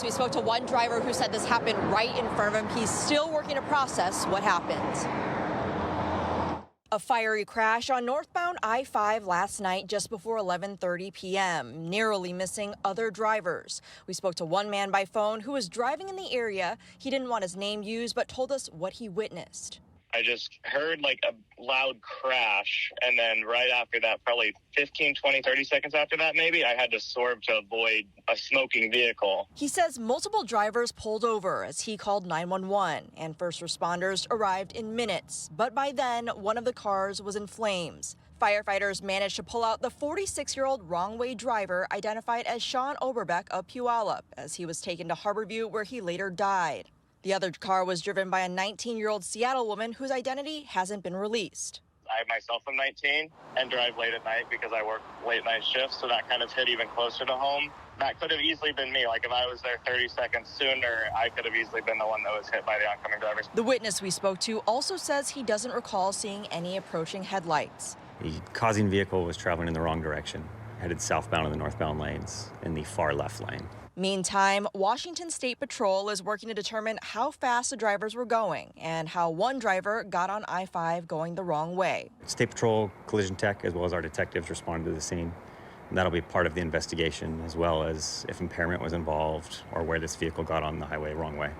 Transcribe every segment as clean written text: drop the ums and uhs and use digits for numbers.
We spoke to one driver who said this happened right in front of him. He's still working to process what happened. A fiery crash on northbound I-5 last night just before 11:30 p.m., narrowly missing other drivers. We spoke to one man by phone who was driving in the area. He didn't want his name used, but told us what he witnessed. I just heard like a loud crash, and then right after that, probably 15, 20, 30 seconds after that maybe, I had to swerve to avoid a smoking vehicle. He says multiple drivers pulled over as he called 911, and first responders arrived in minutes. But by then, one of the cars was in flames. Firefighters managed to pull out the 46-year-old wrong-way driver identified as Sean Oberbeck of Puyallup as he was taken to Harborview, where he later died. The other car was driven by a 19-year-old Seattle woman whose identity hasn't been released. I myself am 19 and drive late at night because I work late night shifts, so that kind of hit even closer to home. That could have easily been me. Like if I was there 30 seconds sooner, I could have easily been the one that was hit by the oncoming drivers. The witness we spoke to also says he doesn't recall seeing any approaching headlights. The causing vehicle was traveling in the wrong direction, headed southbound in the northbound lanes in the far left lane. Meantime, Washington State Patrol is working to determine how fast the drivers were going and how one driver got on I-5 going the wrong way. State Patrol, collision tech, as well as our detectives responded to the scene. And that'll be part of the investigation, as well as if impairment was involved or where this vehicle got on the highway wrong way.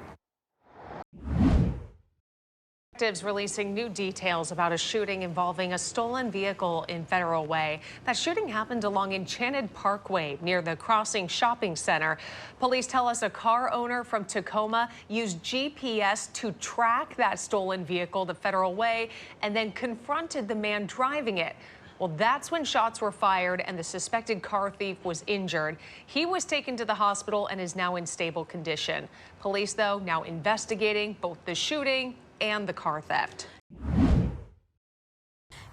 Detectives releasing new details about a shooting involving a stolen vehicle in Federal Way. That shooting happened along Enchanted Parkway near the Crossing Shopping Center. Police tell us a car owner from Tacoma used GPS to track that stolen vehicle to Federal Way and then confronted the man driving it. Well, that's when shots were fired and the suspected car thief was injured. He was taken to the hospital and is now in stable condition. Police, though, now investigating both the shooting and the car theft.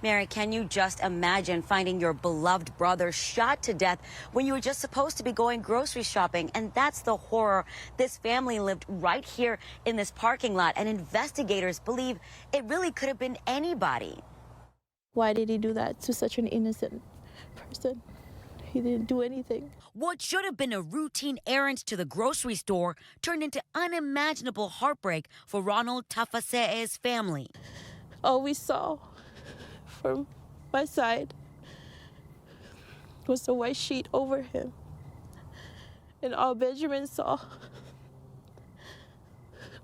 Mary, can you just imagine finding your beloved brother shot to death when you were just supposed to be going grocery shopping? And that's the horror. This family lived right here in this parking lot, and investigators believe it really could have been anybody. Why did he do that to such an innocent person? He didn't do anything. What should have been a routine errand to the grocery store turned into unimaginable heartbreak for Ronald Tafase's family. All we saw from my side was the white sheet over him. And all Benjamin saw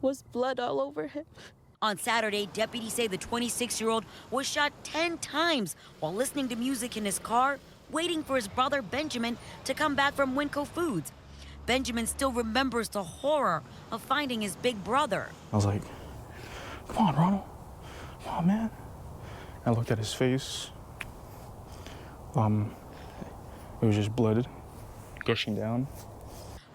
was blood all over him. On Saturday, deputies say the 26-year-old was shot 10 times while listening to music in his car, waiting for his brother Benjamin to come back from Winco Foods. Benjamin still remembers the horror of finding his big brother. I was like, come on, Ronald. Come on, man. I looked at his face. It was just blooded, gushing down.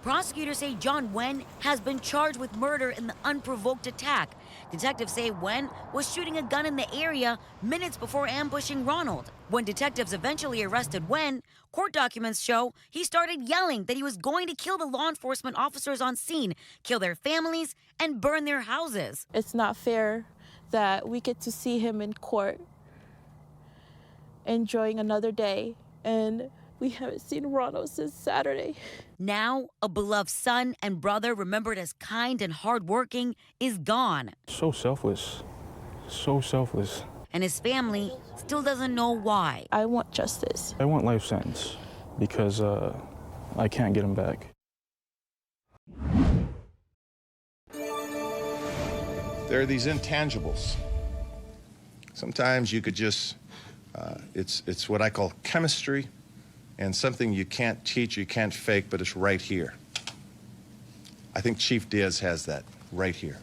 Prosecutors say John Wen has been charged with murder in the unprovoked attack. Detectives say Wen was shooting a gun in the area minutes before ambushing Ronald. When detectives eventually arrested Wen, court documents show he started yelling that he was going to kill the law enforcement officers on scene, kill their families, and burn their houses. It's not fair that we get to see him in court enjoying another day, and we haven't seen Ronald since Saturday. Now, a beloved son and brother remembered as kind and hardworking is gone. So selfless. So selfless. And his family still doesn't know why. I want justice. I want life sentence because I can't get him back. There are these intangibles. Sometimes you could just, it's what I call chemistry, and something you can't teach, you can't fake, but it's right here. I think Chief Diaz has that right here.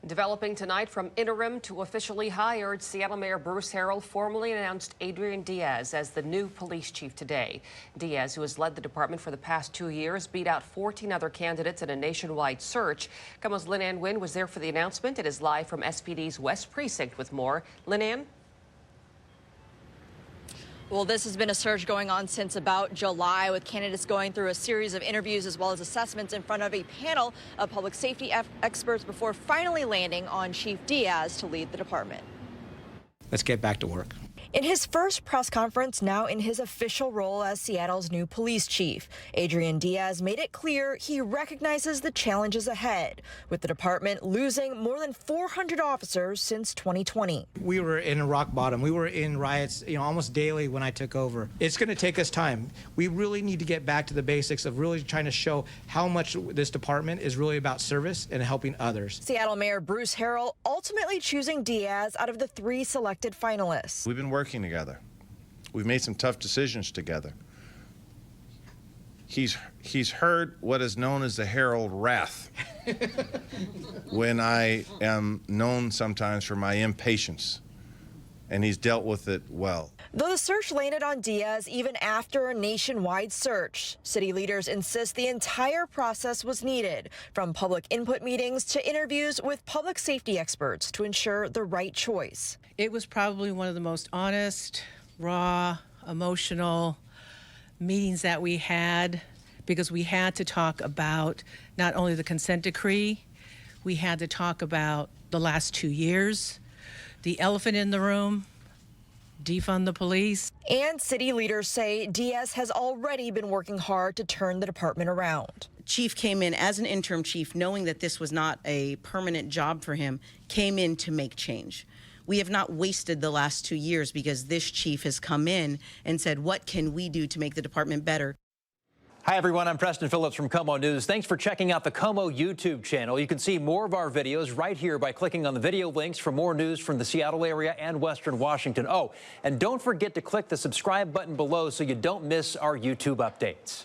Developing tonight, from interim to officially hired, Seattle Mayor Bruce Harrell formally announced Adrian Diaz as the new police chief today. Diaz, who has led the department for the past 2 years, beat out 14 other candidates in a nationwide search. KOMO's Lynn Wynn was there for the announcement. It is live from SPD's West Precinct with more. Lynn? Well, this has been a search going on since about July, with candidates going through a series of interviews as well as assessments in front of a panel of public safety experts before finally landing on Chief Diaz to lead the department. Let's get back to work. In his first press conference, now in his official role as Seattle's new police chief, Adrian Diaz made it clear he recognizes the challenges ahead, with the department losing more than 400 officers since 2020. We were in a rock bottom. We were in riots, almost daily when I took over. It's going to take us time. We really need to get back to the basics of really trying to show how much this department is really about service and helping others. Seattle Mayor Bruce Harrell ultimately choosing Diaz out of the 3 selected finalists. We've been working together. We've made some tough decisions together. He's heard what is known as the Herald wrath when I am known sometimes for my impatience, and he's dealt with it well. Though the search landed on Diaz even after a nationwide search, city leaders insist the entire process was needed, from public input meetings to interviews with public safety experts to ensure the right choice. It was probably one of the most honest, raw, emotional meetings that we had, because we had to talk about not only the consent decree, we had to talk about the last 2 years, the elephant in the room, defund the police. And city leaders say Diaz has already been working hard to turn the department around. Chief came in as an interim chief, knowing that this was not a permanent job for him, came in to make change. We have not wasted the last 2 years, because this chief has come in and said, what can we do to make the department better? Hi, everyone. I'm Preston Phillips from KOMO News. Thanks for checking out the KOMO YouTube channel. You can see more of our videos right here by clicking on the video links for more news from the Seattle area and Western Washington. Oh, and don't forget to click the subscribe button below so you don't miss our YouTube updates.